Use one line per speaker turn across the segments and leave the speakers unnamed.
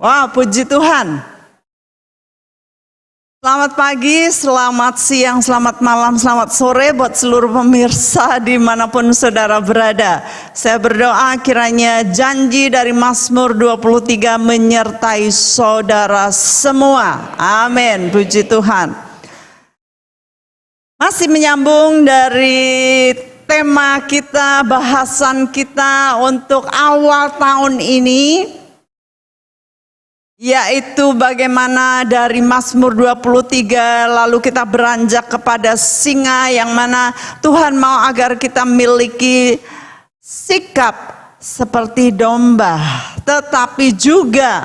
Wah, puji Tuhan. Selamat pagi, selamat siang, selamat malam, selamat sore buat seluruh pemirsa dimanapun saudara berada. Saya berdoa kiranya janji dari Mazmur 23 menyertai saudara semua. Amin, puji Tuhan. Masih menyambung dari tema kita, bahasan kita untuk awal tahun ini, yaitu bagaimana dari Mazmur 23 lalu kita beranjak kepada singa, yang mana Tuhan mau agar kita miliki sikap seperti domba, tetapi juga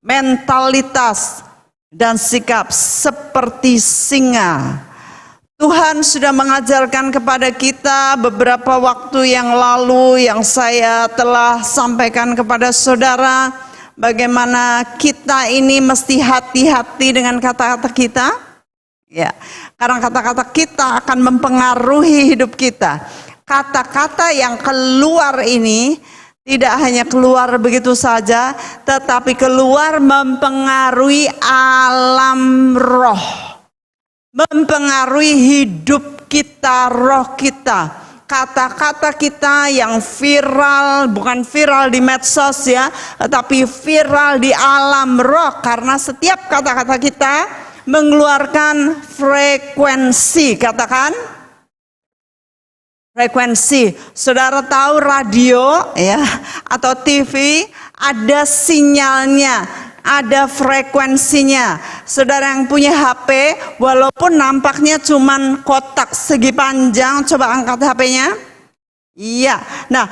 mentalitas dan sikap seperti singa. Tuhan sudah mengajarkan kepada kita beberapa waktu yang lalu, yang saya telah sampaikan kepada saudara, bagaimana kita ini mesti hati-hati dengan kata-kata kita. Ya, karena kata-kata kita akan mempengaruhi hidup kita. Kata-kata yang keluar ini tidak hanya keluar begitu saja, tetapi keluar mempengaruhi alam roh, mempengaruhi hidup kita, roh kita. Kata-kata kita yang viral, bukan viral di medsos ya, tetapi viral di alam roh, karena setiap kata-kata kita mengeluarkan frekuensi. Katakan frekuensi. Saudara tahu radio ya atau TV ada sinyalnya, ada frekuensinya. Saudara yang punya HP, walaupun nampaknya cuman kotak segi panjang, coba angkat HP-nya. Iya. Nah,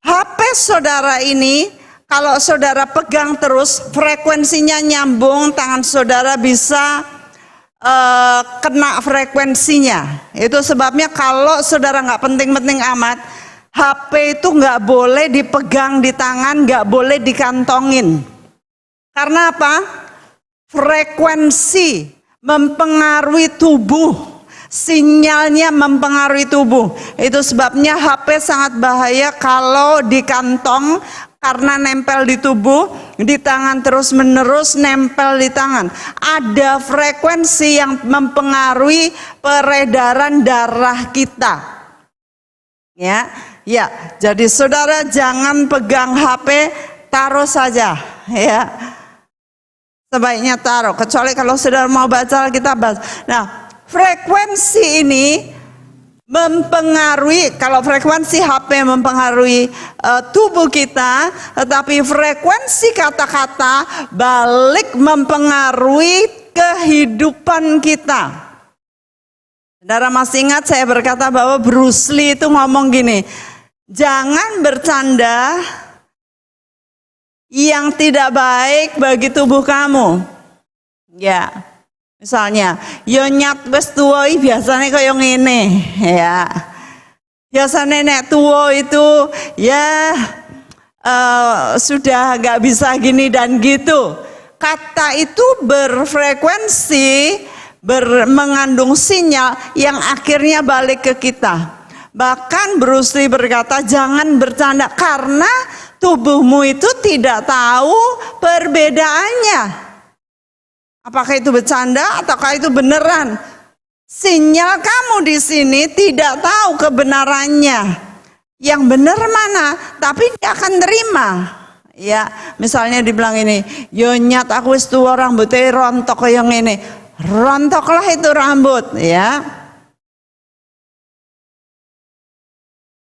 HP saudara ini kalau saudara pegang terus, frekuensinya nyambung, tangan saudara bisa kena frekuensinya. Itu sebabnya kalau saudara nggak penting-penting amat, HP itu nggak boleh dipegang di tangan, nggak boleh dikantongin. Karena apa? Frekuensi mempengaruhi tubuh, sinyalnya mempengaruhi tubuh. Itu sebabnya HP sangat bahaya kalau di kantong, karena nempel di tubuh, di tangan terus menerus nempel di tangan. Ada frekuensi yang mempengaruhi peredaran darah kita. Ya, jadi saudara jangan pegang HP, taruh saja ya. Sebaiknya taruh, kecuali kalau saudara mau baca kita bahas. Nah, frekuensi ini mempengaruhi, kalau frekuensi HP mempengaruhi tubuh kita, tetapi frekuensi kata-kata balik mempengaruhi kehidupan kita. Saudara masih ingat saya berkata bahwa Bruce Lee itu ngomong gini, jangan bercanda yang tidak baik bagi tubuh kamu. Ya, misalnya, yo nyat wis tuwa biasanya kaya ngene, ya. Biasanya nek tuwa itu ya sudah nggak bisa gini dan gitu. Kata itu berfrekuensi, mengandung sinyal yang akhirnya balik ke kita. Bahkan Bruce Lee berkata jangan bercanda, karena tubuhmu itu tidak tahu perbedaannya. Apakah itu bercanda ataukah itu beneran? Sinyal kamu di sini tidak tahu kebenarannya. Yang benar mana? Tapi dia akan terima. Ya, misalnya dibilang ini, yo nyat aku wis tuwa rambutnya rontok yang ini. Rontoklah itu rambut, ya.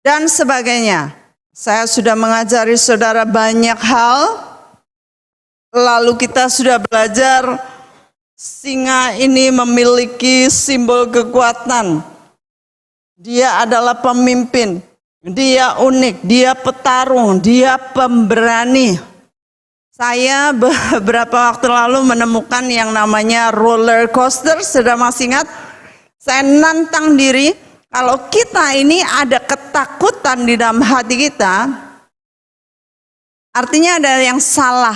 Dan sebagainya. Saya sudah mengajari saudara banyak hal, lalu kita sudah belajar singa ini memiliki simbol kekuatan. Dia adalah pemimpin, dia unik, dia petarung, dia pemberani. Saya beberapa waktu lalu menemukan yang namanya roller coaster, sudah masih ingat? Saya nantang diri, kalau kita ini ada ketakutan di dalam hati kita, artinya ada yang salah.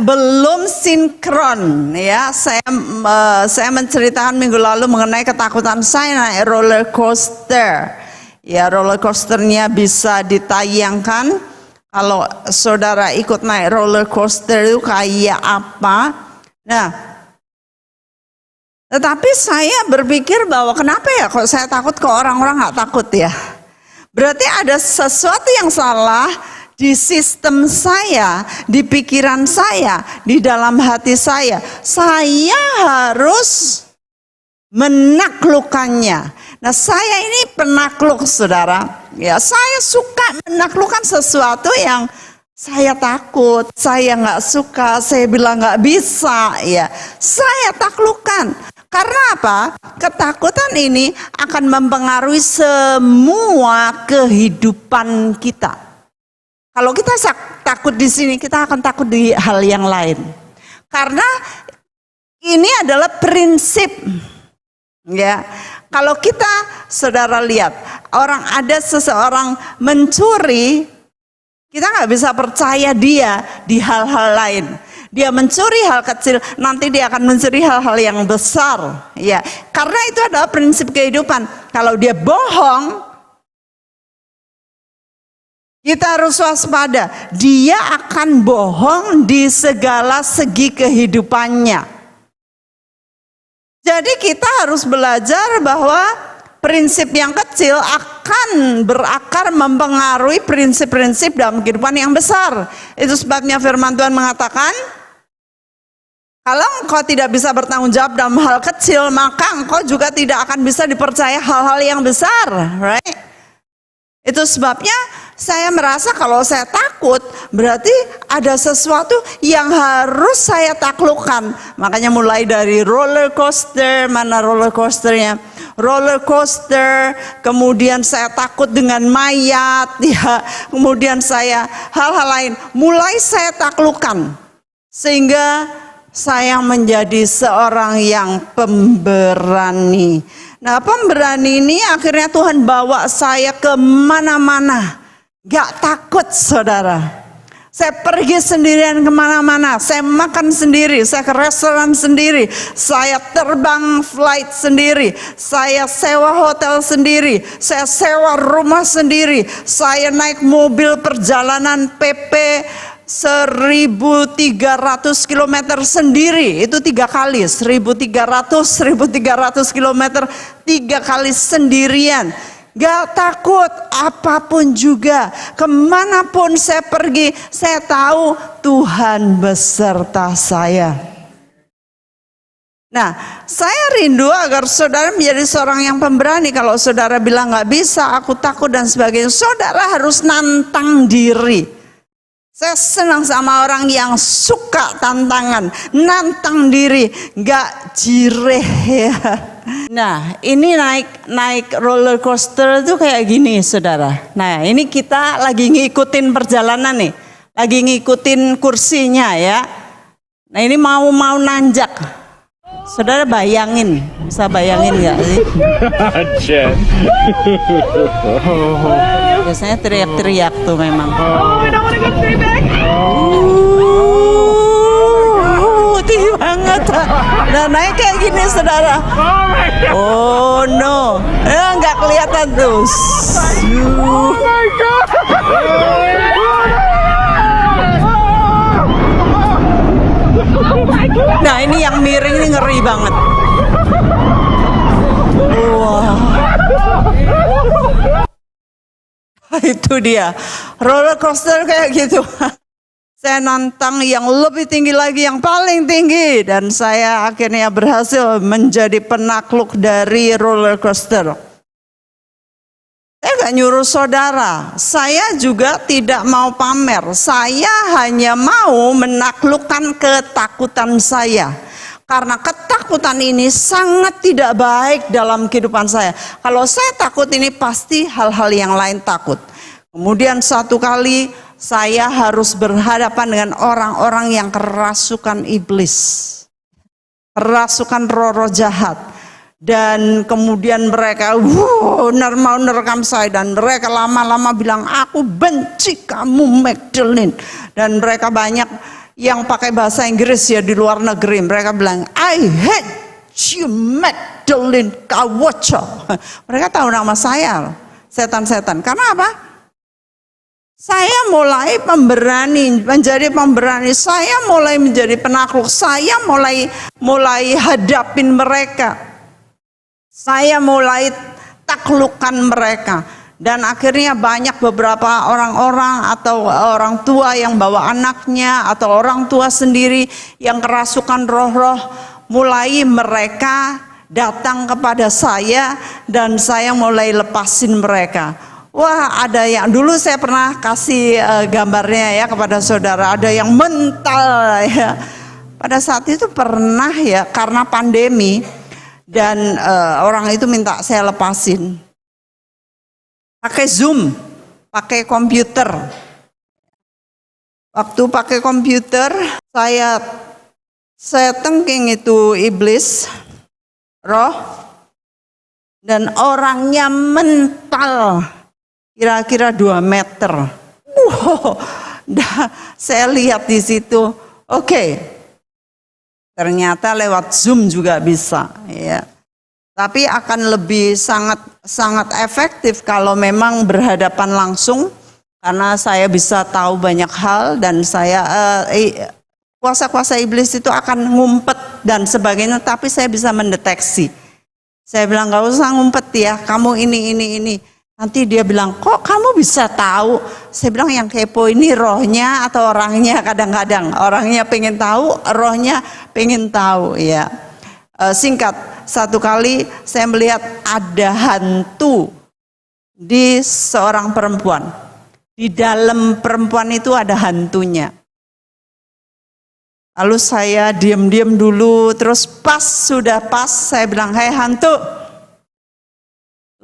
Belum sinkron ya. Saya menceritakan minggu lalu mengenai ketakutan saya naik roller coaster. Ya, roller coasternya bisa ditayangkan Kalau saudara ikut naik roller coaster itu kayak apa? Nah, tetapi saya berpikir bahwa kenapa ya kok saya takut, kok orang-orang nggak takut ya? Berarti ada sesuatu yang salah di sistem saya, di pikiran saya, di dalam hati saya. Saya harus menaklukkannya. Nah, saya ini penakluk, saudara. Ya, saya suka menaklukkan sesuatu yang saya takut, saya nggak suka, saya bilang nggak bisa. Ya, saya taklukkan. Karena apa? Ketakutan ini akan mempengaruhi semua kehidupan kita. Kalau kita takut di sini, kita akan takut di hal yang lain. Karena ini adalah prinsip. Ya, kalau kita, saudara lihat, ada seseorang mencuri, kita nggak bisa percaya dia di hal-hal lain. Dia mencuri hal kecil, nanti dia akan mencuri hal-hal yang besar. Ya, karena itu adalah prinsip kehidupan. Kalau dia bohong, kita harus waspada. Dia akan bohong di segala segi kehidupannya. Jadi kita harus belajar bahwa prinsip yang kecil akan berakar mempengaruhi prinsip-prinsip dalam kehidupan yang besar. Itu sebabnya firman Tuhan mengatakan, kalau engkau tidak bisa bertanggung jawab dalam hal kecil, maka engkau juga tidak akan bisa dipercaya hal-hal yang besar, right? Itu sebabnya saya merasa kalau saya takut, berarti ada sesuatu yang harus saya taklukkan. Makanya mulai dari roller coaster, mana roller coasternya? Roller coaster, kemudian saya takut dengan mayat, ya, kemudian saya hal-hal lain, mulai saya taklukkan. Sehingga saya menjadi seorang yang pemberani. Nah, pemberani ini akhirnya Tuhan bawa saya kemana-mana. Gak takut, saudara. Saya pergi sendirian kemana-mana. Saya makan sendiri, saya ke restoran sendiri, saya terbang flight sendiri, saya sewa hotel sendiri, saya sewa rumah sendiri, saya naik mobil perjalanan PP 1.300 km sendiri, itu 3 kali, 1.300 km 3 kali sendirian. Gak takut apapun juga, kemanapun saya pergi, saya tahu Tuhan beserta saya. Nah, saya rindu agar saudara menjadi seorang yang pemberani. Kalau saudara bilang gak bisa, aku takut dan sebagainya, saudara harus nantang diri. Saya senang sama orang yang suka tantangan, nantang diri, gak jireh ya. Nah, ini naik roller coaster itu kayak gini, saudara. Nah, ini kita lagi ngikutin perjalanan nih, lagi ngikutin kursinya ya. Nah, ini mau nanjak. Saudara bayangin, bisa bayangin nggak sih? Biasanya teriak-teriak tuh memang. Tinggi banget. Nah, naik kayak gini, saudara. Oh no, nggak kelihatan tuh. Nah, ini yang miring ini ngeri banget. Wah. Itu dia. Roller coaster kayak gitu. Saya nantang yang lebih tinggi lagi, yang paling tinggi. Dan saya akhirnya berhasil menjadi penakluk dari roller coaster. Saya gak nyuruh saudara, saya juga tidak mau pamer. Saya hanya mau menaklukkan ketakutan saya. Karena ketakutan ini sangat tidak baik dalam kehidupan saya. Kalau saya takut ini pasti hal-hal yang lain takut. Kemudian satu kali saya harus berhadapan dengan orang-orang yang kerasukan iblis. Kerasukan roh-roh jahat. Dan kemudian mereka mau nerekam saya, dan mereka lama-lama bilang, aku benci kamu Magdalene. Dan mereka banyak yang pakai bahasa Inggris ya di luar negeri, mereka bilang I hate you Magdalene Kawoco. Mereka tahu nama saya, setan-setan. Karena apa? Saya mulai menjadi pemberani. Saya mulai menjadi penakluk. Saya mulai hadapin mereka. Saya mulai taklukkan mereka. Dan akhirnya banyak beberapa orang-orang atau orang tua yang bawa anaknya atau orang tua sendiri yang kerasukan roh-roh, mulai mereka datang kepada saya dan saya mulai lepasin mereka. Wah, ada yang dulu saya pernah kasih gambarnya ya kepada saudara, ada yang mental ya. Pada saat itu pernah ya, karena pandemi dan orang itu minta saya lepasin. Pakai Zoom, pakai komputer. Waktu pakai komputer, saya tengking itu iblis, roh, dan orangnya mental. Kira-kira 2 meter. Wow, saya lihat di situ. Oke, ternyata lewat Zoom juga bisa. Ya. Tapi akan lebih sangat efektif kalau memang berhadapan langsung, karena saya bisa tahu banyak hal dan saya kuasa-kuasa iblis itu akan ngumpet dan sebagainya. Tapi saya bisa mendeteksi. Saya bilang nggak usah ngumpet ya, kamu ini. Nanti dia bilang, kok kamu bisa tahu? Saya bilang yang kepo ini rohnya atau orangnya, kadang-kadang orangnya pengen tahu, rohnya pengen tahu ya. Singkat, satu kali saya melihat ada hantu di seorang perempuan. Di dalam perempuan itu ada hantunya. Lalu saya diam-diam dulu, terus sudah pas, saya bilang, "Hai hantu,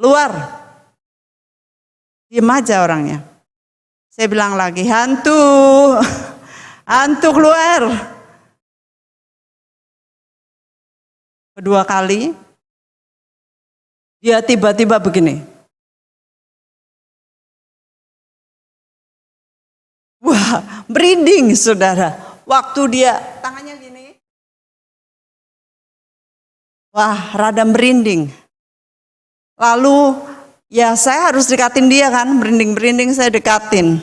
luar." Diam aja orangnya. Saya bilang lagi, hantu keluar. Kedua kali, dia tiba-tiba begini. Wah, merinding saudara. Waktu dia tangannya gini. Wah, rada merinding. Lalu ya saya harus dekatin dia kan, merinding-merinding saya dekatin.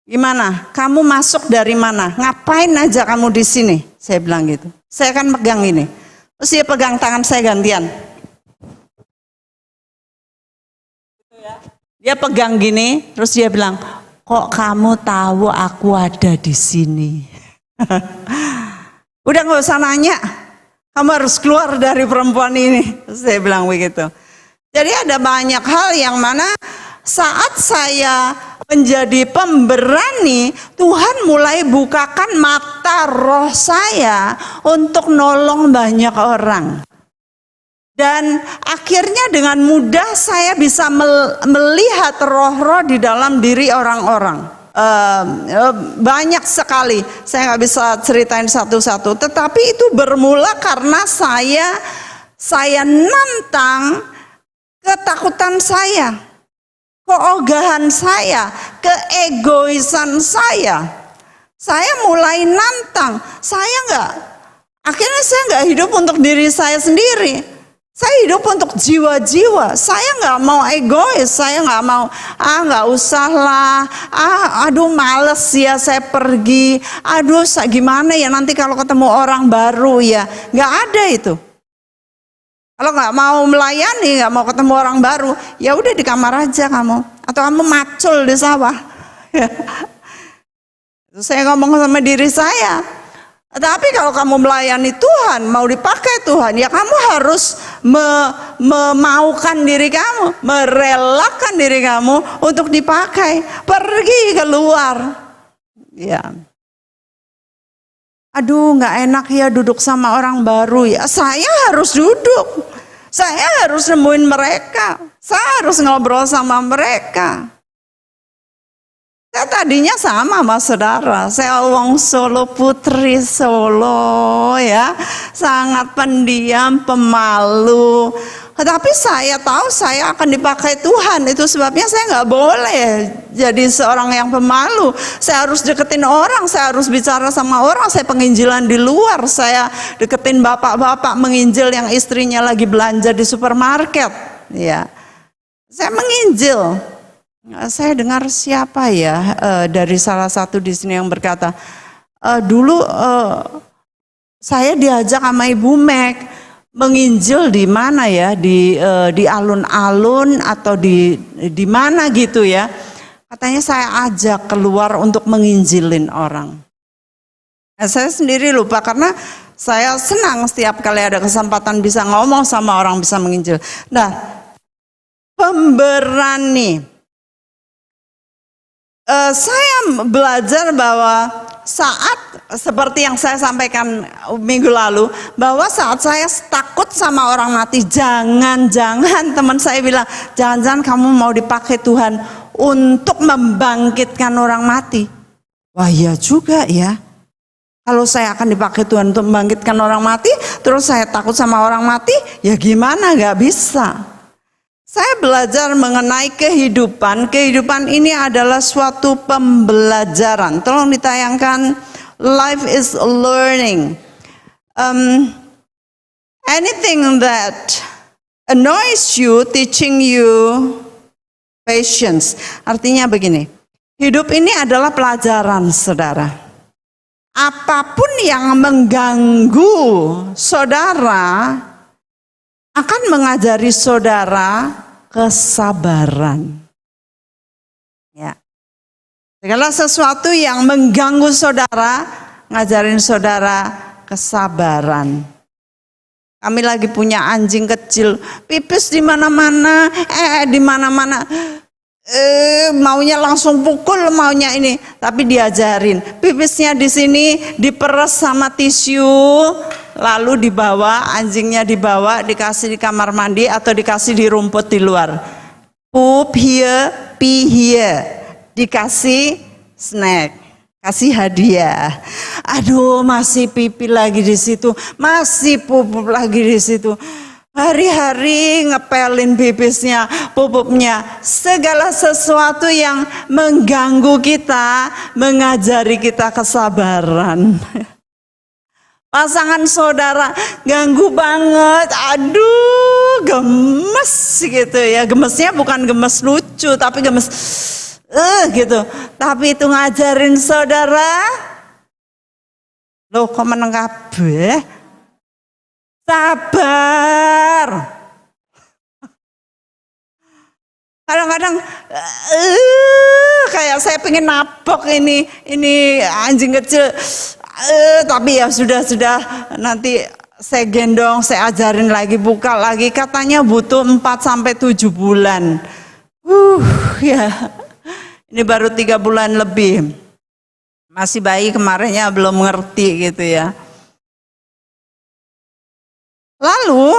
Gimana? Kamu masuk dari mana? Ngapain aja kamu di sini? Saya bilang gitu. Saya kan pegang ini. Terus dia pegang tangan saya gantian. Dia pegang gini, terus dia bilang, kok kamu tahu aku ada di sini? Udah nggak usah nanya, kamu harus keluar dari perempuan ini. Saya bilang begitu. Jadi ada banyak hal yang mana saat saya menjadi pemberani, Tuhan mulai bukakan mata roh saya untuk nolong banyak orang. Dan akhirnya dengan mudah saya bisa melihat roh-roh di dalam diri orang-orang. Banyak sekali, saya nggak bisa ceritain satu-satu. Tetapi itu bermula karena saya nantang ketakutan saya, keogahan saya, keegoisan saya. Saya mulai nantang. Akhirnya saya nggak hidup untuk diri saya sendiri. Saya hidup untuk jiwa-jiwa. Saya nggak mau egois. Saya nggak mau, nggak usah lah. Aduh males ya saya pergi. Aduh gimana ya nanti kalau ketemu orang baru ya. Nggak ada itu. Kalau nggak mau melayani, nggak mau ketemu orang baru, ya udah di kamar aja kamu, atau kamu macul di sawah. Saya ngomong sama diri saya. Tapi kalau kamu melayani Tuhan, mau dipakai Tuhan, ya kamu harus memaukan diri kamu, merelakan diri kamu untuk dipakai, pergi keluar. Ya. Aduh nggak enak ya duduk sama orang baru ya. Saya harus duduk. Saya harus nemuin mereka. Saya harus ngobrol sama mereka. Saya tadinya sama saudara. Saya wong Solo, putri Solo ya. Sangat pendiam, pemalu. Tetapi saya tahu saya akan dipakai Tuhan. Itu sebabnya saya nggak boleh jadi seorang yang pemalu. Saya harus deketin orang, saya harus bicara sama orang. Saya penginjilan di luar, saya deketin bapak-bapak menginjil yang istrinya lagi belanja di supermarket. Ya, saya menginjil. Saya dengar siapa ya dari salah satu di sini yang berkata, dulu saya diajak sama Ibu Mek menginjil di mana ya, di alun-alun atau di mana gitu ya. Katanya saya ajak keluar untuk menginjilin orang. Nah, saya sendiri lupa karena saya senang setiap kali ada kesempatan bisa ngomong sama orang, bisa menginjil. Nah, pemberani. Saya belajar bahwa saat seperti yang saya sampaikan minggu lalu, bahwa saat saya takut sama orang mati, jangan-jangan teman saya bilang, jangan-jangan kamu mau dipakai Tuhan untuk membangkitkan orang mati. Wah iya juga ya, kalau saya akan dipakai Tuhan untuk membangkitkan orang mati, terus saya takut sama orang mati, ya gimana, gak bisa. Saya belajar mengenai kehidupan. Kehidupan ini adalah suatu pembelajaran. Tolong ditayangkan. Life is learning. Anything that annoys you, teaching you patience. Artinya begini. Hidup ini adalah pelajaran, saudara. Apapun yang mengganggu saudara akan mengajari saudara kesabaran. Ya. Segala sesuatu yang mengganggu saudara, ngajarin saudara kesabaran. Kami lagi punya anjing kecil, pipis di mana-mana, di mana-mana. Maunya langsung pukul, maunya ini, tapi diajarin. Pipisnya di sini diperes sama tisu. Lalu dibawa, anjingnya dibawa, dikasih di kamar mandi atau dikasih di rumput di luar. Poop here, pee here. Dikasih snack, kasih hadiah. Aduh, masih pipi lagi di situ, masih pup lagi di situ. Hari-hari ngepelin pipisnya, pupuknya. Segala sesuatu yang mengganggu kita, mengajari kita kesabaran. Pasangan saudara ganggu banget, aduh gemes gitu ya. Gemesnya bukan gemes lucu, tapi gemes gitu. Tapi itu ngajarin saudara, loh kok meneng kabeh? Sabar. Kadang-kadang kayak saya pengen nabok ini anjing kecil. Tapi ya sudah nanti saya gendong, saya ajarin lagi, buka lagi. Katanya butuh 4-7 bulan. Ya. Ini baru 3 bulan lebih. Masih bayi kemarinnya belum ngerti gitu ya. Lalu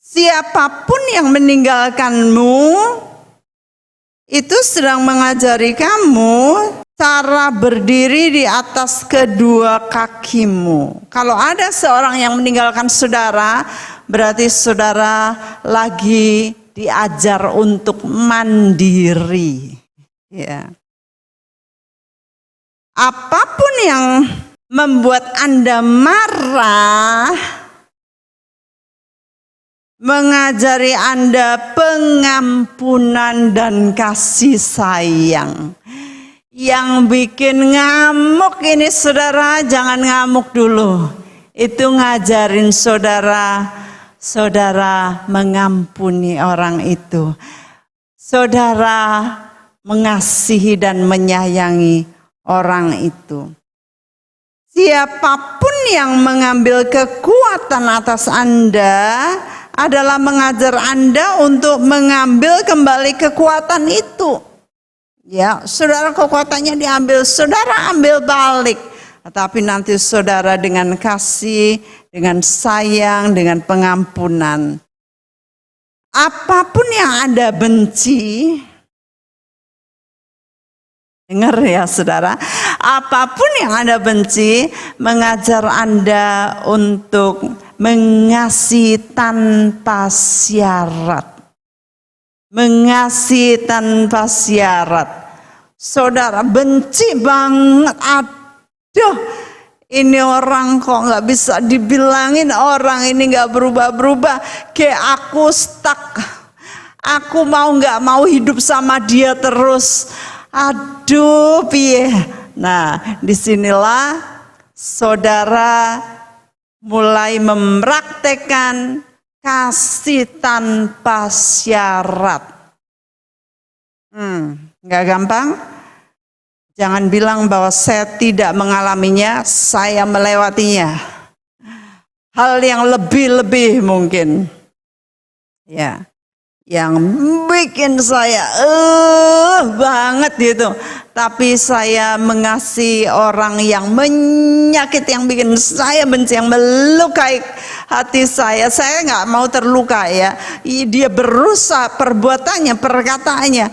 siapapun yang meninggalkanmu itu sedang mengajari kamu cara berdiri di atas kedua kakimu. Kalau ada seorang yang meninggalkan saudara, berarti saudara lagi diajar untuk mandiri. Ya. Apapun yang membuat Anda marah, mengajari Anda pengampunan dan kasih sayang. Yang bikin ngamuk ini saudara, jangan ngamuk dulu. Itu ngajarin saudara mengampuni orang itu. Saudara mengasihi dan menyayangi orang itu. Siapapun yang mengambil kekuatan atas Anda adalah mengajar Anda untuk mengambil kembali kekuatan itu. Ya, saudara kekuatannya diambil, saudara ambil balik. Tapi nanti saudara dengan kasih, dengan sayang, dengan pengampunan. Apapun yang Anda benci, dengar ya saudara, apapun yang Anda benci, mengajar Anda untuk mengasihi tanpa syarat. Mengasihi tanpa syarat. Saudara benci banget, aduh ini orang kok gak bisa dibilangin, orang ini gak berubah-berubah, kayak aku stuck. Aku mau nggak mau hidup sama dia terus. Aduh, piye. Nah, disinilah saudara mulai mempraktekkan kasih tanpa syarat. Nggak gampang. Jangan bilang bahwa saya tidak mengalaminya, saya melewatinya. Hal yang lebih-lebih mungkin. Ya. Yang bikin saya banget gitu. Tapi saya mengasihi orang yang menyakiti, yang bikin saya benci, yang melukai hati saya. Saya nggak mau terluka ya. Dia berusaha, perbuatannya, perkataannya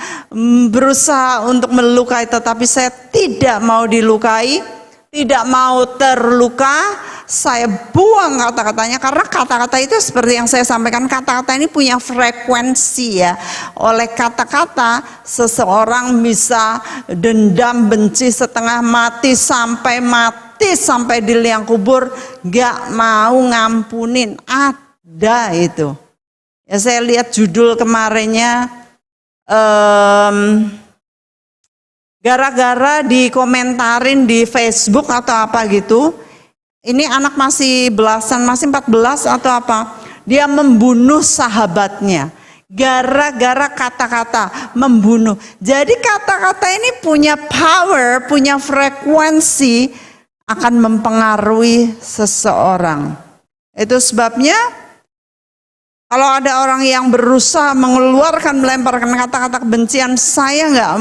berusaha untuk melukai, tetapi saya tidak mau dilukai, tidak mau terluka. Saya buang kata-katanya, karena kata-kata itu seperti yang saya sampaikan, kata-kata ini punya frekuensi ya. Oleh kata-kata seseorang bisa dendam, benci setengah mati sampai di liang kubur, gak mau ngampunin. Ada itu. Ya, saya lihat judul kemarinnya, gara-gara dikomentarin di Facebook atau apa gitu. Ini anak masih belasan, masih 14 atau apa. Dia membunuh sahabatnya. Gara-gara kata-kata membunuh. Jadi kata-kata ini punya power, punya frekuensi, akan mempengaruhi seseorang. Itu sebabnya kalau ada orang yang berusaha melemparkan kata-kata kebencian, saya nggak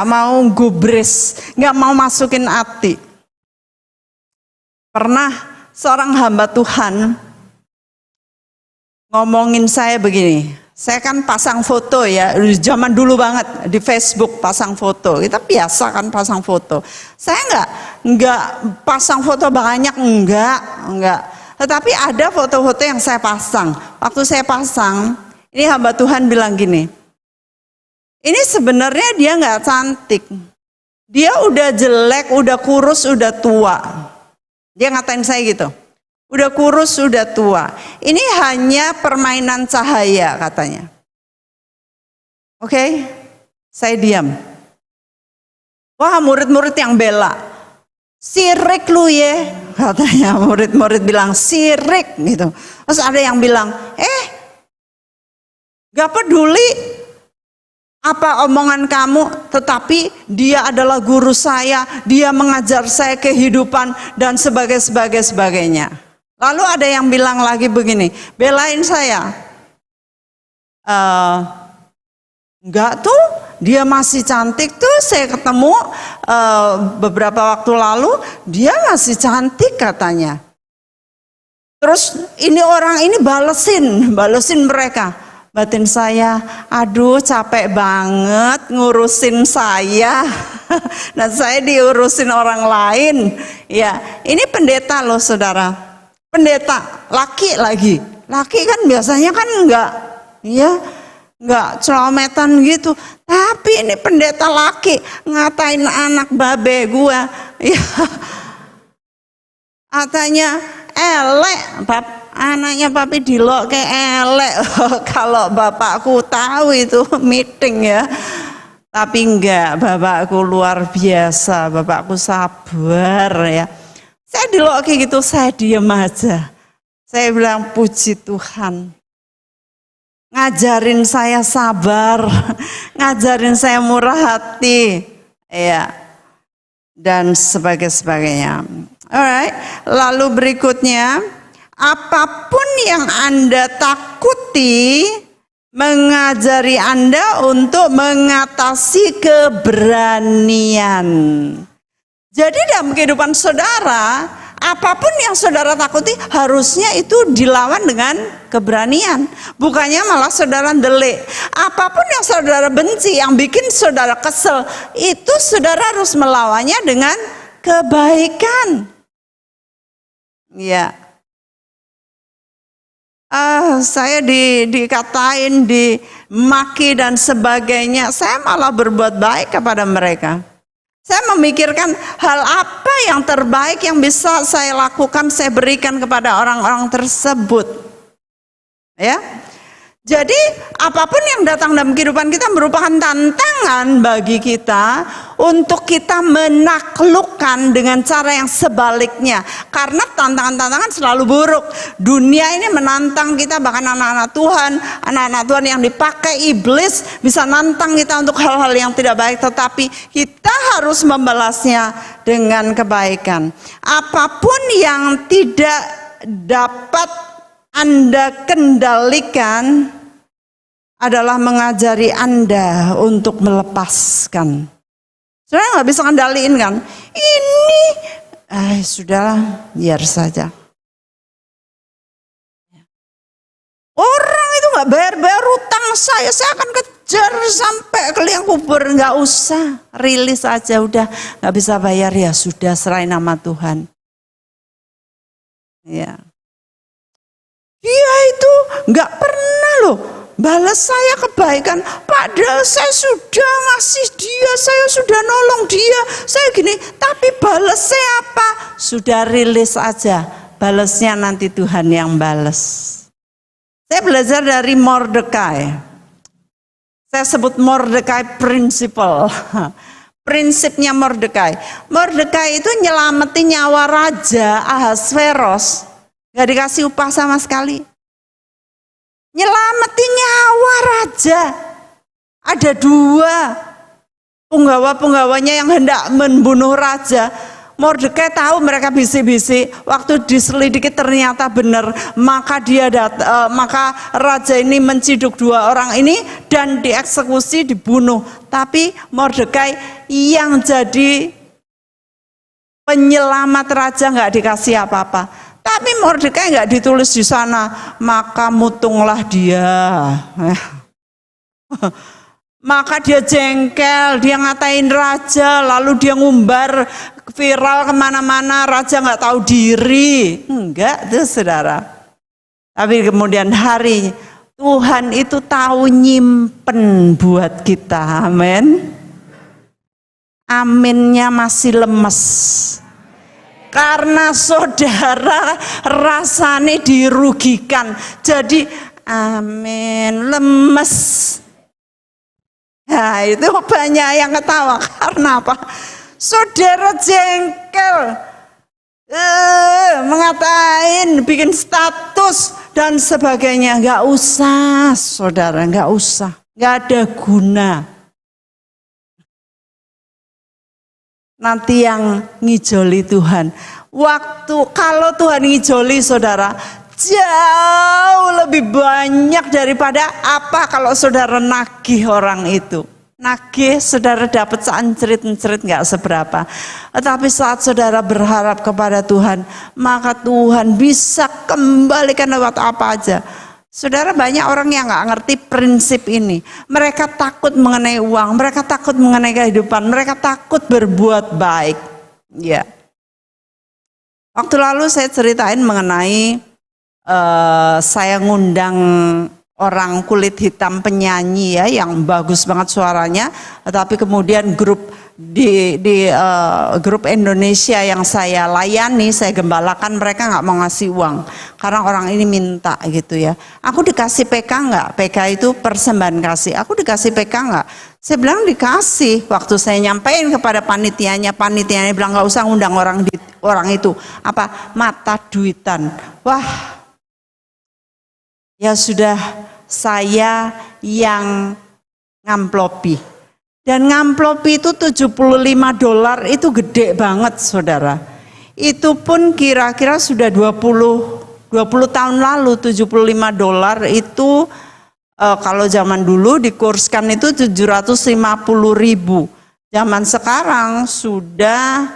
mau gubris, nggak mau masukin hati. Pernah seorang hamba Tuhan ngomongin saya begini, saya kan pasang foto ya, zaman dulu banget di Facebook pasang foto, kita biasa kan pasang foto. Saya nggak pasang foto banyak, enggak. Tetapi ada foto-foto yang saya pasang. Waktu saya pasang, ini hamba Tuhan bilang gini, ini sebenarnya dia nggak cantik, dia udah jelek, udah kurus, udah tua. Dia ngatain saya gitu, udah kurus, udah tua. Ini hanya permainan cahaya katanya. Oke, saya diam. Wah, murid-murid yang bela, sirik lu ya, katanya. Murid-murid bilang sirik gitu. Terus ada yang bilang, gak peduli apa omongan kamu, tetapi dia adalah guru saya, dia mengajar saya kehidupan dan sebagainya. Lalu ada yang bilang lagi begini, belain saya. Enggak tuh, dia masih cantik tuh, saya ketemu beberapa waktu lalu, dia masih cantik katanya. Terus ini orang ini balesin mereka. Batin saya, aduh capek banget ngurusin saya. Dan saya diurusin orang lain. Ya, ini pendeta loh saudara. Pendeta, laki lagi. Laki kan biasanya kan enggak celometan gitu. Tapi ini pendeta laki ngatain anak babe gua. Ya. Katanya elek, anaknya papi dilok kayak elek. Kalau bapakku tahu itu meeting ya. Tapi enggak, bapakku luar biasa, bapakku sabar ya. Saya dilok kayak gitu, saya diem aja. Saya bilang puji Tuhan. Ngajarin saya sabar, ngajarin saya murah hati. Ya. Dan sebagainya. Alright, lalu berikutnya, apapun yang Anda takuti mengajari Anda untuk mengatasi keberanian. Jadi dalam kehidupan saudara, apapun yang saudara takuti harusnya itu dilawan dengan keberanian. Bukannya malah saudara delik. Apapun yang saudara benci, yang bikin saudara kesel, itu saudara harus melawannya dengan kebaikan. Ya. Saya dikatain, dimaki dan sebagainya. Saya malah berbuat baik kepada mereka. Saya memikirkan hal apa yang terbaik yang bisa saya lakukan, saya berikan kepada orang-orang tersebut. Ya. Jadi apapun yang datang dalam kehidupan kita merupakan tantangan bagi kita untuk kita menaklukkan dengan cara yang sebaliknya. Karena tantangan-tantangan selalu buruk. Dunia ini menantang kita, bahkan anak-anak Tuhan yang dipakai iblis bisa nantang kita untuk hal-hal yang tidak baik. Tetapi kita harus membalasnya dengan kebaikan. Apapun yang tidak dapat Anda kendalikan adalah mengajari Anda untuk melepaskan. Saudara nggak bisa kendaliin kan? Ini, sudah, biar saja. Orang itu nggak bayar utang saya akan kejar sampai ke liang kubur. Nggak usah, rilis aja udah. Nggak bisa bayar ya sudah, serahin nama Tuhan. Ya. Dia itu nggak pernah loh balas saya kebaikan, padahal saya sudah ngasih dia, saya sudah nolong dia, saya gini, tapi balas saya apa? Sudah rilis aja, balasnya nanti Tuhan yang balas. Saya belajar dari Mordekai. Saya sebut Mordekai principle. Prinsipnya Mordekai. Mordekai itu nyelamatin nyawa Raja Ahasveros. Gak dikasih upah sama sekali. Nyelamatin nyawa raja. Ada 2 penggawa-penggawanya yang hendak membunuh raja. Mordekai tahu mereka bisik-bisik. Waktu diselidiki ternyata benar. Maka maka raja ini menciduk 2 orang ini dan dieksekusi, dibunuh. Tapi Mordekai yang jadi penyelamat raja nggak dikasih apa-apa. Tapi Mordekai nggak ditulis di sana, maka mutunglah dia. Maka dia jengkel, dia ngatain raja, lalu dia ngumbar viral kemana-mana, raja nggak tahu diri. Enggak tuh saudara. Tapi kemudian hari Tuhan itu tahu nyimpen buat kita, amin. Aminnya masih lemes. Karena saudara rasanya dirugikan. Jadi amin, lemes. Nah itu banyak yang ketawa. Karena apa? Saudara jengkel. Mengatain, bikin status dan sebagainya. Gak usah saudara, gak usah. Gak ada guna. Nanti yang ngijoli Tuhan. Kalau Tuhan ngijoli saudara, jauh lebih banyak daripada apa kalau saudara nagih orang itu. Nagih saudara dapat seancerit-encerit gak seberapa. Tetapi saat saudara berharap kepada Tuhan, maka Tuhan bisa kembalikan lewat apa aja. Saudara, banyak orang yang gak ngerti prinsip ini. Mereka takut mengenai uang, mereka takut mengenai kehidupan, mereka takut berbuat baik. Ya. Waktu lalu saya ceritain mengenai saya ngundang orang kulit hitam penyanyi ya, yang bagus banget suaranya, tapi kemudian grup grup Indonesia yang saya layani, saya gembalakan, mereka nggak mau ngasih uang karena orang ini minta gitu ya. Aku dikasih PK nggak? PK itu persembahan kasih. Aku dikasih PK nggak? Saya bilang dikasih. Waktu saya nyampein kepada panitianya bilang nggak usah ngundang orang itu. Apa? Mata duitan. Wah, ya sudah, saya yang ngamplopi. Dan ngamplopi itu $75 itu gede banget saudara. Itu pun kira-kira sudah 20 tahun lalu. $75 itu kalau zaman dulu dikurskan itu 750.000. Zaman sekarang sudah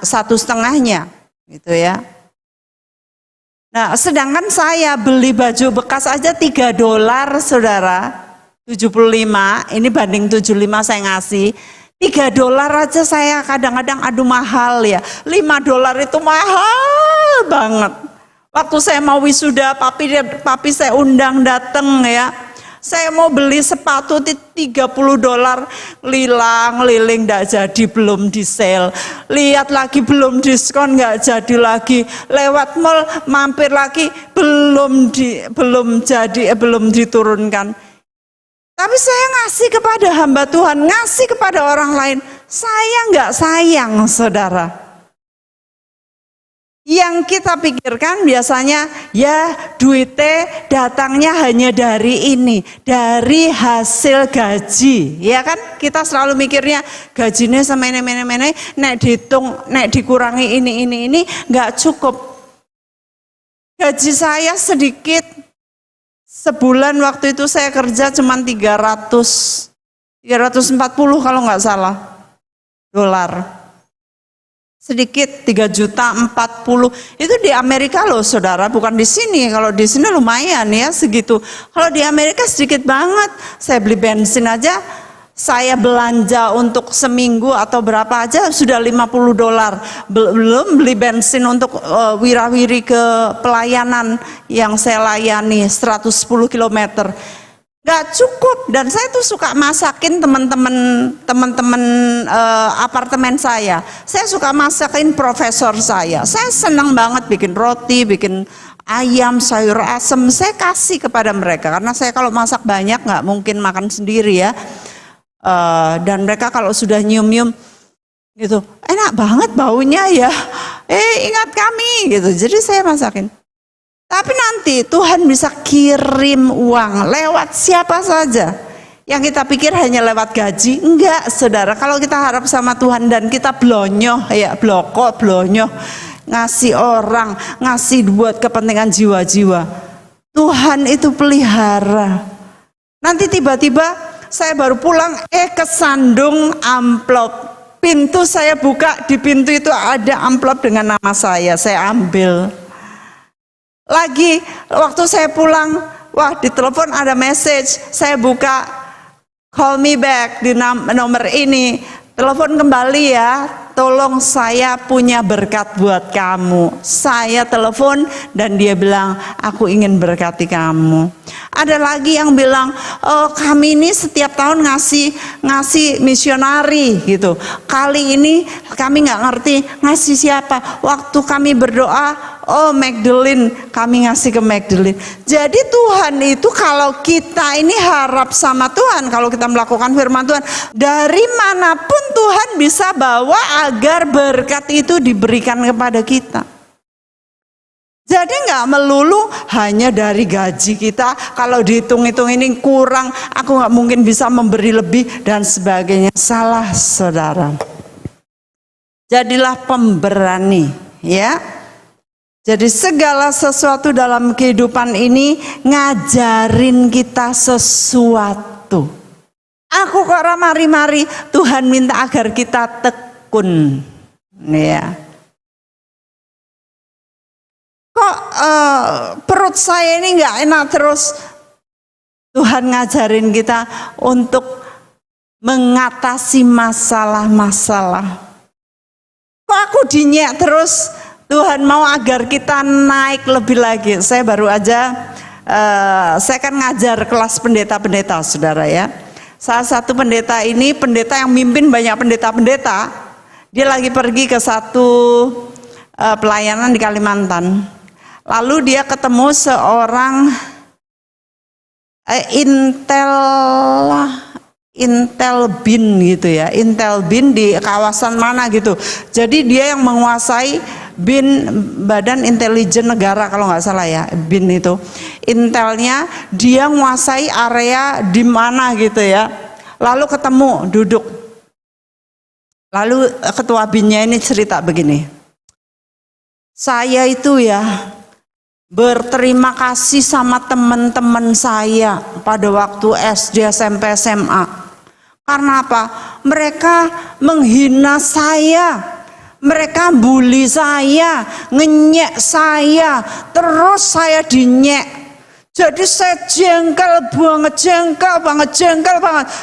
satu setengahnya gitu ya. Nah sedangkan saya beli baju bekas aja $3 saudara. 75, ini banding 75 saya ngasih. $3 aja saya kadang-kadang aduh mahal ya. $5 itu mahal banget. Waktu saya mau wisuda, papi saya undang dateng ya. Saya mau beli sepatu $30, lilang-liling nggak jadi, belum di sale. Lihat lagi belum diskon, nggak jadi lagi. Lewat mall mampir lagi, belum jadi, belum diturunkan. Tapi saya ngasih kepada hamba Tuhan, ngasih kepada orang lain. Saya nggak sayang, saudara. Yang kita pikirkan biasanya ya duitnya datangnya hanya dari ini, dari hasil gaji, ya kan? Kita selalu mikirnya gajinya sama ini, nek dihitung, nek dikurangi ini nggak cukup. Gaji saya sedikit, sebulan waktu itu saya kerja cuma 340 kalau nggak salah dolar. Sedikit 3.040.000 itu di Amerika loh saudara, bukan di sini. Kalau di sini lumayan ya segitu. Kalau di Amerika sedikit banget. Saya beli bensin aja, saya belanja untuk seminggu atau berapa aja sudah $50. Belum beli bensin untuk wirawiri ke pelayanan yang saya layani 110 km. Gak cukup. Dan saya tuh suka masakin teman-teman apartemen saya. Saya suka masakin profesor saya. Saya senang banget bikin roti, bikin ayam, sayur asem. Saya kasih kepada mereka karena saya kalau masak banyak nggak mungkin makan sendiri ya. Dan mereka kalau sudah nyium-nyium gitu, enak banget baunya ya. Ingat kami gitu. Jadi saya masakin. Tapi nanti Tuhan bisa kirim uang lewat siapa saja. Yang kita pikir hanya lewat gaji. Enggak saudara, kalau kita harap sama Tuhan dan kita blonyoh, ya blonyoh, ngasih orang, ngasih buat kepentingan jiwa-jiwa, Tuhan itu pelihara. Nanti tiba-tiba saya baru pulang, kesandung amplop. Pintu saya buka, di pintu itu ada amplop dengan nama saya ambil. Lagi waktu saya pulang, wah di telepon ada message, saya buka, call me back di nomor ini, telepon kembali ya, tolong saya punya berkat buat kamu. Saya telepon dan dia bilang, aku ingin berkati kamu. Ada lagi yang bilang, oh kami ini setiap tahun ngasih misionari gitu. Kali ini kami nggak ngerti ngasih siapa. Waktu kami berdoa, oh Magdalene, kami ngasih ke Magdalene. Jadi Tuhan itu kalau kita ini harap sama Tuhan, kalau kita melakukan firman Tuhan, dari manapun Tuhan bisa bawa agar berkat itu diberikan kepada kita. Jadi nggak melulu hanya dari gaji kita, kalau dihitung-hitung ini kurang, aku nggak mungkin bisa memberi lebih dan sebagainya. Salah saudara. Jadilah pemberani ya. Jadi segala sesuatu dalam kehidupan ini ngajarin kita sesuatu. Aku kok mari-mari Tuhan minta agar kita tekun. Ya. Kok perut saya ini nggak enak terus. Tuhan ngajarin kita untuk mengatasi masalah-masalah. Kok aku dinyek terus. Tuhan mau agar kita naik lebih lagi. Saya baru aja, saya kan ngajar kelas pendeta-pendeta saudara ya. Salah satu pendeta ini, pendeta yang mimpin banyak pendeta-pendeta. Dia lagi pergi ke satu pelayanan di Kalimantan. Lalu dia ketemu seorang Intel bin gitu ya, Intel bin di kawasan mana gitu. Jadi dia yang menguasai bin, Badan Intelijen Negara kalau nggak salah ya, bin itu. Intelnya dia menguasai area di mana gitu ya. Lalu ketemu, duduk. Lalu ketua binnya ini cerita begini. Saya itu ya berterima kasih sama teman-teman saya pada waktu SD, SMP, SMA. Karena apa? Mereka menghina saya, mereka bully saya, ngenyek saya, terus saya dinyek. Jadi saya jengkel banget.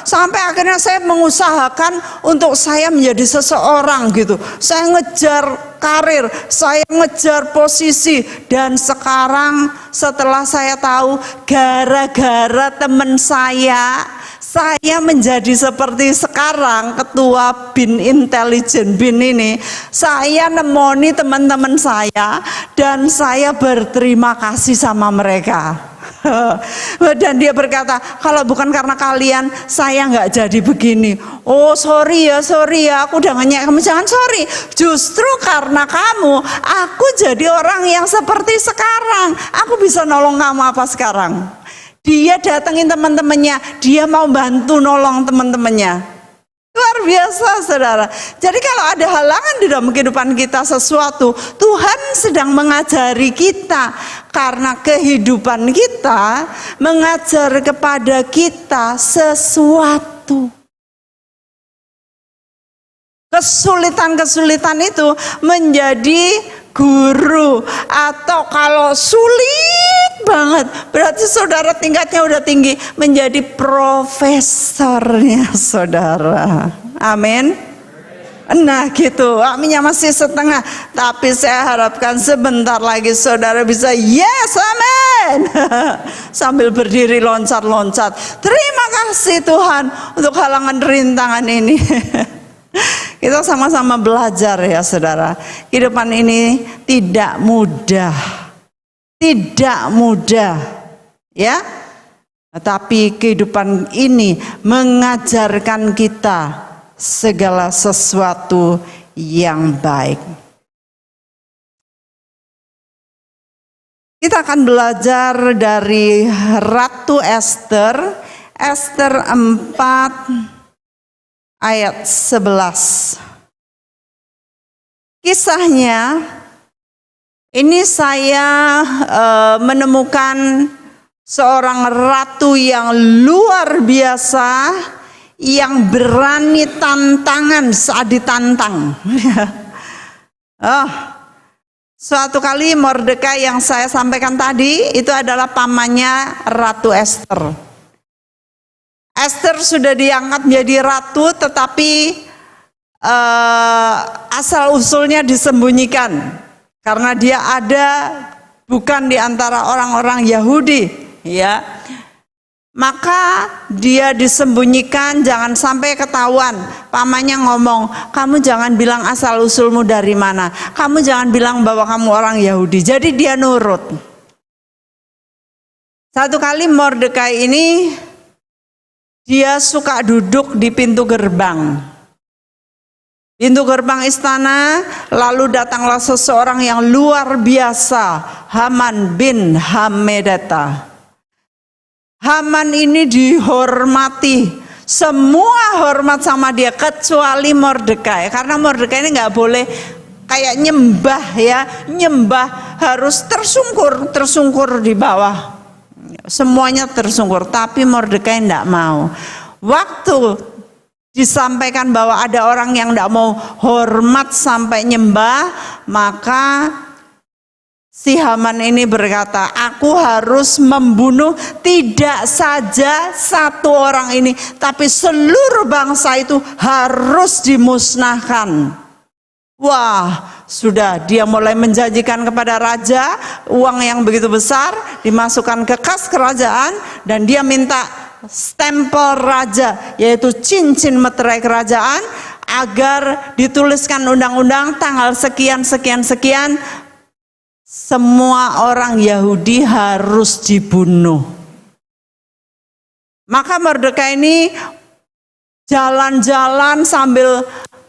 Sampai akhirnya saya mengusahakan untuk saya menjadi seseorang gitu. Saya ngejar karir, saya ngejar posisi. Dan sekarang setelah saya tahu gara-gara teman saya menjadi seperti sekarang ketua BIN intelijen BIN ini. Saya nemoni teman-teman saya dan saya berterima kasih sama mereka. Dan dia berkata, kalau bukan karena kalian saya nggak jadi begini. Oh sorry ya, aku udah ngenyek kamu. Jangan sorry, justru karena kamu aku jadi orang yang seperti sekarang. Aku bisa nolong kamu apa sekarang. Dia datengin teman-temannya, dia mau bantu nolong teman-temannya. Luar biasa saudara. Jadi kalau ada halangan di dalam kehidupan kita sesuatu, Tuhan sedang mengajari kita. Karena kehidupan kita mengajar kepada kita sesuatu. Kesulitan-kesulitan itu menjadi guru. Atau kalau sulit banget, berarti saudara tingkatnya udah tinggi, menjadi profesornya saudara. Amin. Nah gitu, aminnya masih setengah. Tapi saya harapkan sebentar lagi saudara bisa yes, amin. Sambil berdiri loncat-loncat. Terima kasih Tuhan untuk halangan rintangan ini. Kita sama-sama belajar ya saudara. Kehidupan ini tidak mudah. Tidak mudah. Ya. Tetapi kehidupan ini mengajarkan kita segala sesuatu yang baik. Kita akan belajar dari Ratu Ester, Ester 4 ayat 11. Kisahnya ini saya menemukan seorang ratu yang luar biasa, yang berani tantangan saat ditantang. Suatu kali Mordekai yang saya sampaikan tadi itu adalah pamannya Ratu Ester. Ester sudah diangkat menjadi ratu, tetapi asal usulnya disembunyikan karena dia ada bukan di antara orang-orang Yahudi, ya. Maka dia disembunyikan, jangan sampai ketahuan. Pamannya ngomong, kamu jangan bilang asal usulmu dari mana, kamu jangan bilang bahwa kamu orang Yahudi. Jadi dia nurut. Satu kali Mordekai ini dia suka duduk di pintu gerbang istana. Lalu datanglah seseorang yang luar biasa, Haman bin Hammedata. Haman ini dihormati, semua hormat sama dia kecuali Mordekai. Karena Mordekai ini nggak boleh kayak nyembah ya, nyembah harus tersungkur di bawah. Semuanya tersungkur, tapi Mordekai tidak mau. Waktu disampaikan bahwa ada orang yang tidak mau hormat sampai nyembah, maka si Haman ini berkata, aku harus membunuh tidak saja satu orang ini, tapi seluruh bangsa itu harus dimusnahkan. Wah, sudah dia mulai menjanjikan kepada raja uang yang begitu besar dimasukkan ke kas kerajaan, dan dia minta stempel raja, yaitu cincin meterai kerajaan, agar dituliskan undang-undang tanggal sekian semua orang Yahudi harus dibunuh. Maka Mordekai ini jalan-jalan sambil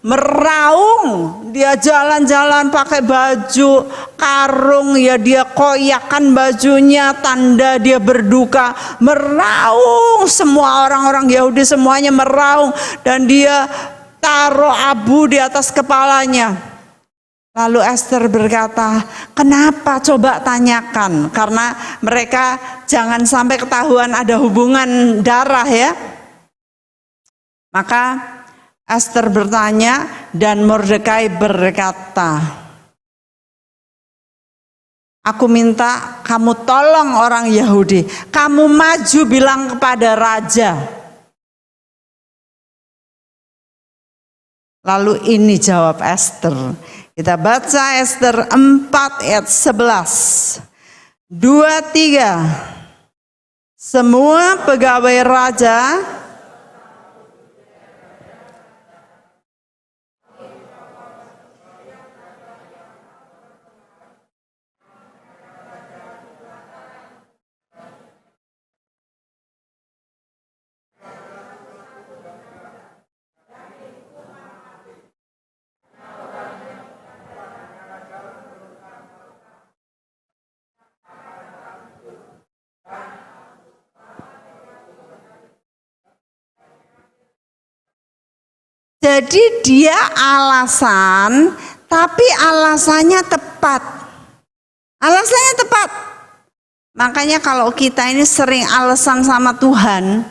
meraung, dia jalan-jalan pakai baju karung ya, dia koyakan bajunya tanda dia berduka, meraung, semua orang-orang Yahudi semuanya meraung, dan dia taruh abu di atas kepalanya. Lalu Ester berkata, kenapa, coba tanyakan, karena mereka jangan sampai ketahuan ada hubungan darah ya. Maka Ester bertanya, dan Mordekai berkata, Aku minta kamu tolong orang Yahudi. Kamu maju bilang kepada raja. Lalu ini jawab Ester. Kita baca Ester 4 ayat 11. 2-3. Semua pegawai raja jadi dia alasan, tapi alasannya tepat. Alasannya tepat. Makanya kalau kita ini sering alasan sama Tuhan,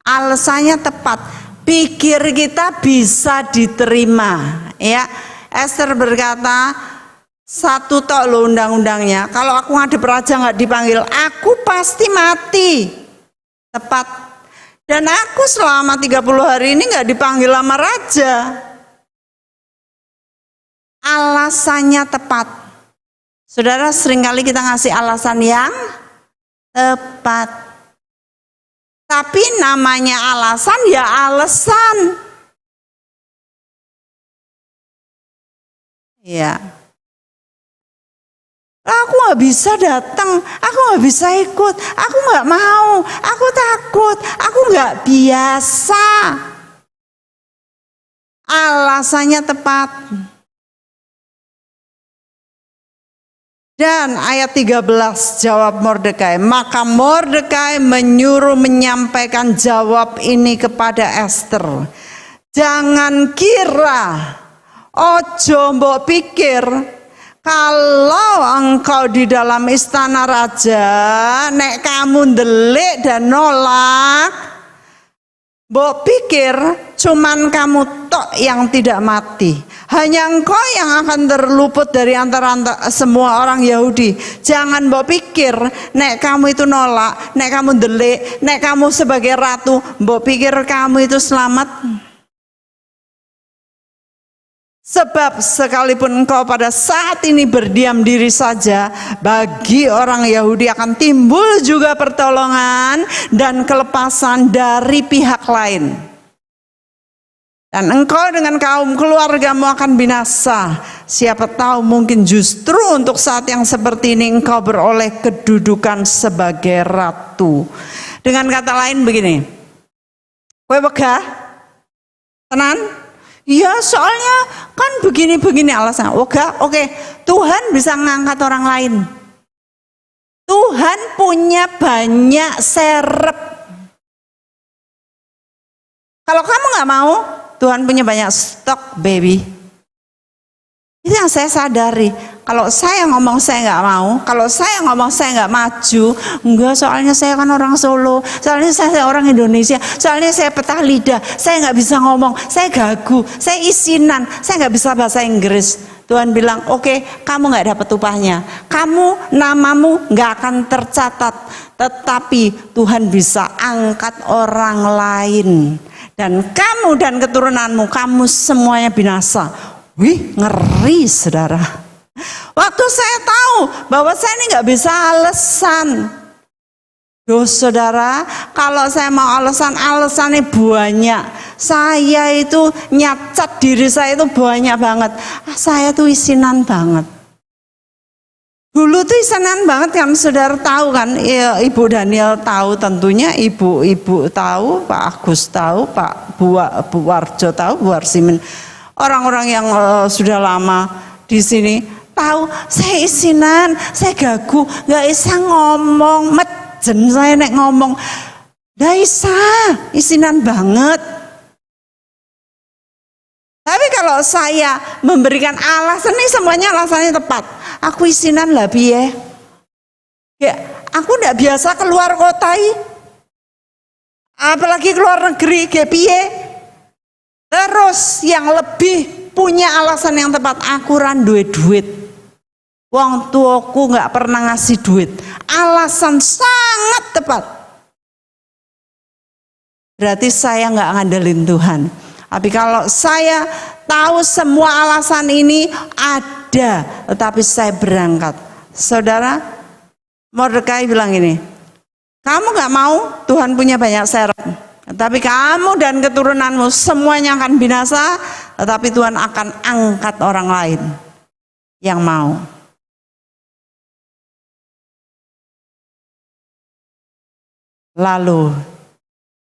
alasannya tepat. Pikir kita bisa diterima. Ya, Ester berkata, satu tok lo undang-undangnya. Kalau aku ngadep raja nggak dipanggil, aku pasti mati. Tepat. Dan aku selama 30 hari ini nggak dipanggil sama raja. Alasannya tepat. Saudara, seringkali kita ngasih alasan yang tepat. Tapi namanya alasan ya alasan. Ya. Aku nggak bisa datang, aku nggak bisa ikut, aku nggak mau, aku takut, aku nggak biasa. Alasannya tepat. Dan ayat 13 jawab Mordekai. Maka Mordekai menyuruh menyampaikan jawab ini kepada Ester. Jangan kira, ojo mbok pikir, kalau engkau di dalam istana raja, nek kamu ndelik dan nolak, mbok pikir cuman kamu tok yang tidak mati. Hanya engkau yang akan terluput dari antara semua orang Yahudi. Jangan mbok pikir nek kamu itu nolak, nek kamu ndelik, nek kamu sebagai ratu, mbok pikir kamu itu selamat. Sebab sekalipun engkau pada saat ini berdiam diri saja, bagi orang Yahudi akan timbul juga pertolongan dan kelepasan dari pihak lain. Dan engkau dengan kaum keluargamu akan binasa. Siapa tahu mungkin justru untuk saat yang seperti ini engkau beroleh kedudukan sebagai ratu. Dengan kata lain begini, kowe wegah? Tenan? Ya soalnya kan begini-begini alasan. Oke, Tuhan bisa ngangkat orang lain. Tuhan punya banyak serep. Kalau kamu gak mau, Tuhan punya banyak stok, baby. Itu yang saya sadari. Kalau saya ngomong saya nggak mau, kalau saya ngomong saya nggak maju, enggak, soalnya saya kan orang Solo, soalnya saya orang Indonesia, soalnya saya petah lidah, saya nggak bisa ngomong, saya gagu, saya isinan, saya nggak bisa bahasa Inggris. Tuhan bilang, oke, kamu nggak dapat upahnya, kamu namamu nggak akan tercatat, tetapi Tuhan bisa angkat orang lain, dan kamu dan keturunanmu, kamu semuanya binasa. Wih, ngeri saudara. Waktu saya tahu bahwa saya ini nggak bisa alasan. Duh saudara, kalau saya mau alasannya banyak. Saya itu nyacat diri saya itu banyak banget. Saya tuh isinan banget. Dulu tuh isinan banget kan, saudara tahu kan, ya, Ibu Daniel tahu tentunya, Ibu tahu, Pak Agus tahu, Pak Bu Warjo tahu, Bu Warsimin. Orang-orang yang sudah lama di sini tahu saya isinan, saya gagu, nggak bisa ngomong, mejen saya nek ngomong, nggak bisa, isinan banget. Tapi kalau saya memberikan alasan, ini semuanya alasannya tepat. Aku isinan lah piye, ya aku nggak biasa keluar kota, apalagi keluar negeri, kayak piye. Terus yang lebih punya alasan yang tepat, aku ran duit. Wong tuaku nggak pernah ngasih duit. Alasan sangat tepat. Berarti saya nggak ngandelin Tuhan. Tapi kalau saya tahu semua alasan ini ada, tetapi saya berangkat. Saudara, Mordekai bilang ini, kamu nggak mau Tuhan punya banyak syarat, tapi kamu dan keturunanmu semuanya akan binasa, tetapi Tuhan akan angkat orang lain yang mau. Lalu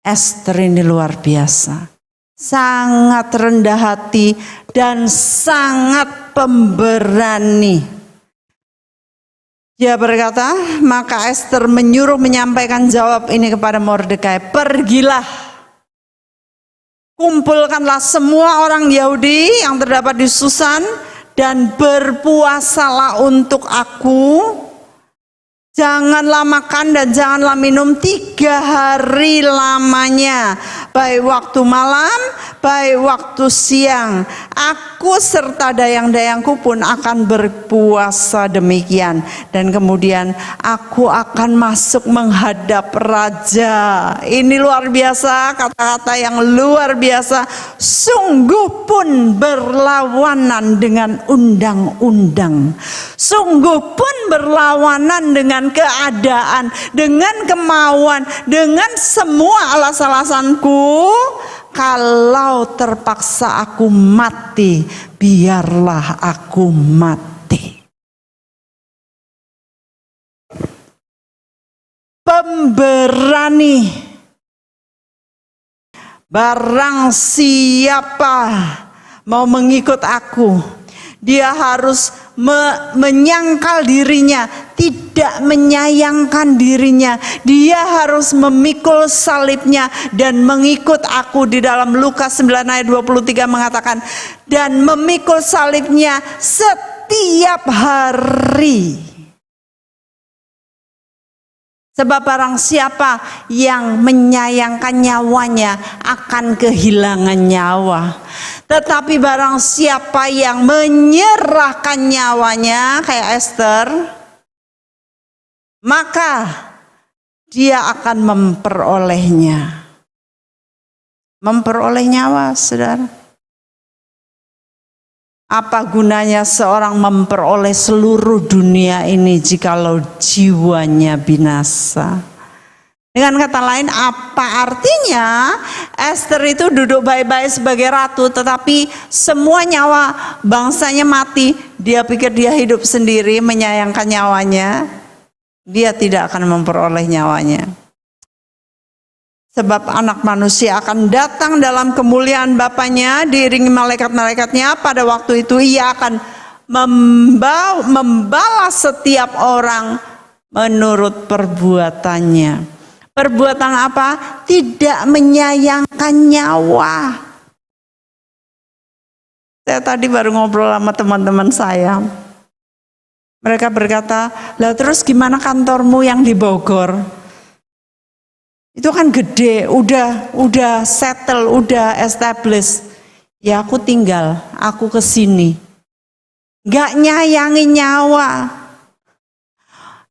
Ester ini luar biasa, sangat rendah hati dan sangat pemberani. Dia berkata, maka Ester menyuruh menyampaikan jawab ini kepada Mordekai, pergilah, kumpulkanlah semua orang Yahudi yang terdapat di Susan dan berpuasalah untuk aku. Janganlah makan dan janganlah minum 3 hari lamanya, baik waktu malam, baik waktu siang. Aku serta dayang-dayangku pun akan berpuasa demikian. Dan kemudian aku akan masuk menghadap raja. Ini luar biasa, kata-kata yang luar biasa. Sungguh pun berlawanan dengan undang-undang. Sungguh pun berlawanan dengan keadaan, dengan kemauan, dengan semua alasan-alasanku. Kalau terpaksa aku mati, biarlah aku mati. Pemberani. Barang siapa mau mengikut aku, dia harus menyangkal dirinya, tidak menyayangkan dirinya. Dia harus memikul salibnya dan mengikut aku. Di dalam Lukas 9 ayat 23 mengatakan, dan memikul salibnya setiap hari. Sebab barang siapa yang menyayangkan nyawanya akan kehilangan nyawa. Tetapi barang siapa yang menyerahkan nyawanya kayak Ester, maka dia akan memperolehnya. Memperoleh nyawa, saudara. Apa gunanya seorang memperoleh seluruh dunia ini jikalau jiwanya binasa? Dengan kata lain, apa artinya Ester itu duduk baik-baik sebagai ratu, tetapi semua nyawa bangsanya mati. Dia pikir dia hidup sendiri, menyayangkan nyawanya. Dia tidak akan memperoleh nyawanya. Sebab anak manusia akan datang dalam kemuliaan Bapaknya diiringi malaikat-malaikatnya. Pada waktu itu ia akan membalas setiap orang menurut perbuatannya. Perbuatan apa? Tidak menyayangkan nyawa. Saya tadi baru ngobrol sama teman-teman saya. Mereka berkata, lah terus gimana kantormu yang di Bogor? Itu kan gede, udah settle, udah established. Ya aku tinggal, aku kesini. Gak nyayangi nyawa.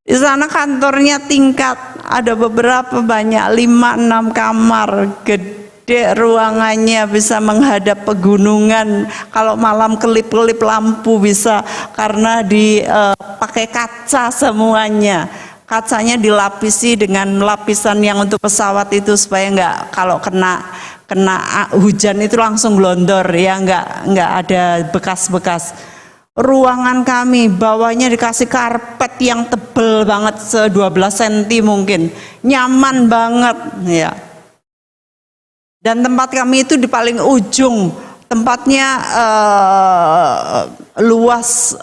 Di sana kantornya tingkat, ada beberapa banyak, 5-6 kamar, gede ruangannya, bisa menghadap pegunungan. Kalau malam kelip-kelip lampu bisa, karena dipakai kaca semuanya. Kacanya dilapisi dengan lapisan yang untuk pesawat itu supaya nggak, kalau kena hujan itu langsung glondor ya, nggak ada bekas-bekas. Ruangan kami bawahnya dikasih karpet yang tebel banget, 12 cm mungkin, nyaman banget ya. Dan tempat kami itu di paling ujung, tempatnya luas,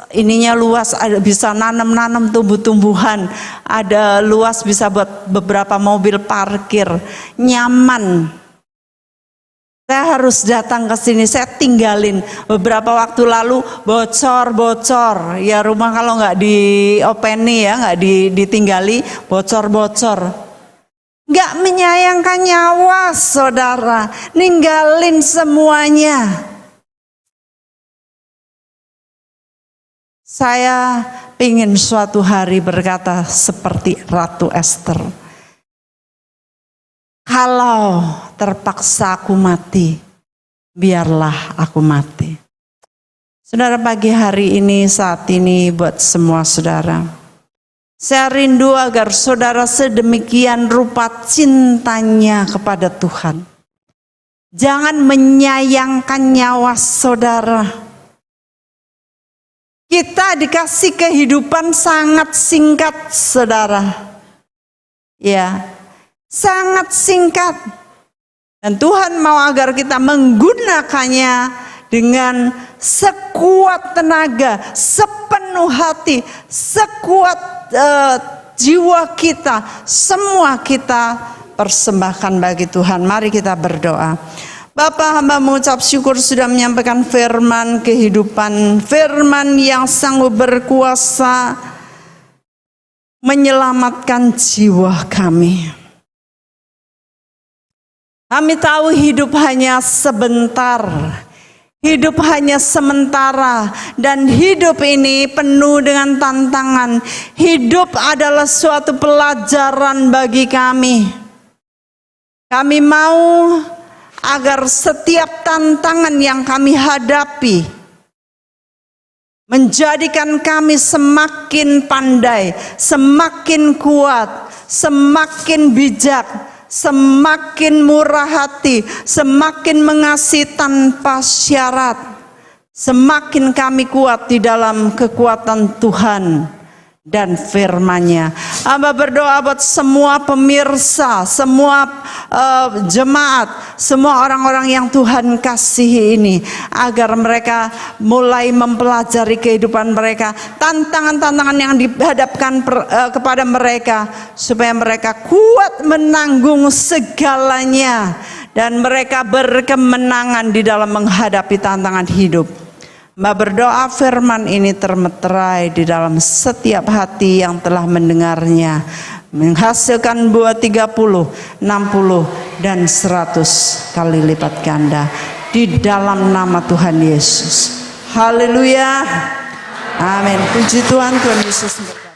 ada bisa nanam tumbuh-tumbuhan, ada luas bisa buat beberapa mobil parkir, nyaman. Saya harus datang ke sini, saya tinggalin. Beberapa waktu lalu bocor, ya rumah kalau nggak diopeni ya, nggak ditinggali, bocor. Nggak menyayangkan nyawa, saudara, ninggalin semuanya. Saya ingin suatu hari berkata seperti Ratu Ester. Kalau terpaksa aku mati, biarlah aku mati. Saudara, pagi hari ini, saat ini buat semua saudara, saya rindu agar saudara sedemikian rupa cintanya kepada Tuhan. Jangan menyayangkan nyawa saudara. Kita dikasih kehidupan sangat singkat, saudara. Ya, sangat singkat. Dan Tuhan mau agar kita menggunakannya dengan sekuat tenaga, sepenuh hati, sekuat jiwa kita. Semua kita persembahkan bagi Tuhan. Mari kita berdoa. Bapa, hamba mengucap syukur sudah menyampaikan firman kehidupan, firman yang sanggup berkuasa menyelamatkan jiwa kami. Kami tahu hidup hanya sebentar, hidup hanya sementara, dan hidup ini penuh dengan tantangan. Hidup adalah suatu pelajaran bagi kami. Kami mau agar setiap tantangan yang kami hadapi menjadikan kami semakin pandai, semakin kuat, semakin bijak, semakin murah hati, semakin mengasihi tanpa syarat. Semakin kami kuat di dalam kekuatan Tuhan dan firman-Nya. Hamba berdoa buat semua pemirsa, semua jemaat, semua orang-orang yang Tuhan kasihi ini, agar mereka mulai mempelajari kehidupan mereka, tantangan-tantangan yang dihadapkan kepada mereka, supaya mereka kuat menanggung segalanya dan mereka berkemenangan di dalam menghadapi tantangan hidup. Mbak berdoa firman ini termeterai di dalam setiap hati yang telah mendengarnya, menghasilkan buah 30, 60, dan 100 kali lipat ganda di dalam nama Tuhan Yesus. Haleluya. Amin. Puji Tuhan, Tuhan Yesus berkati.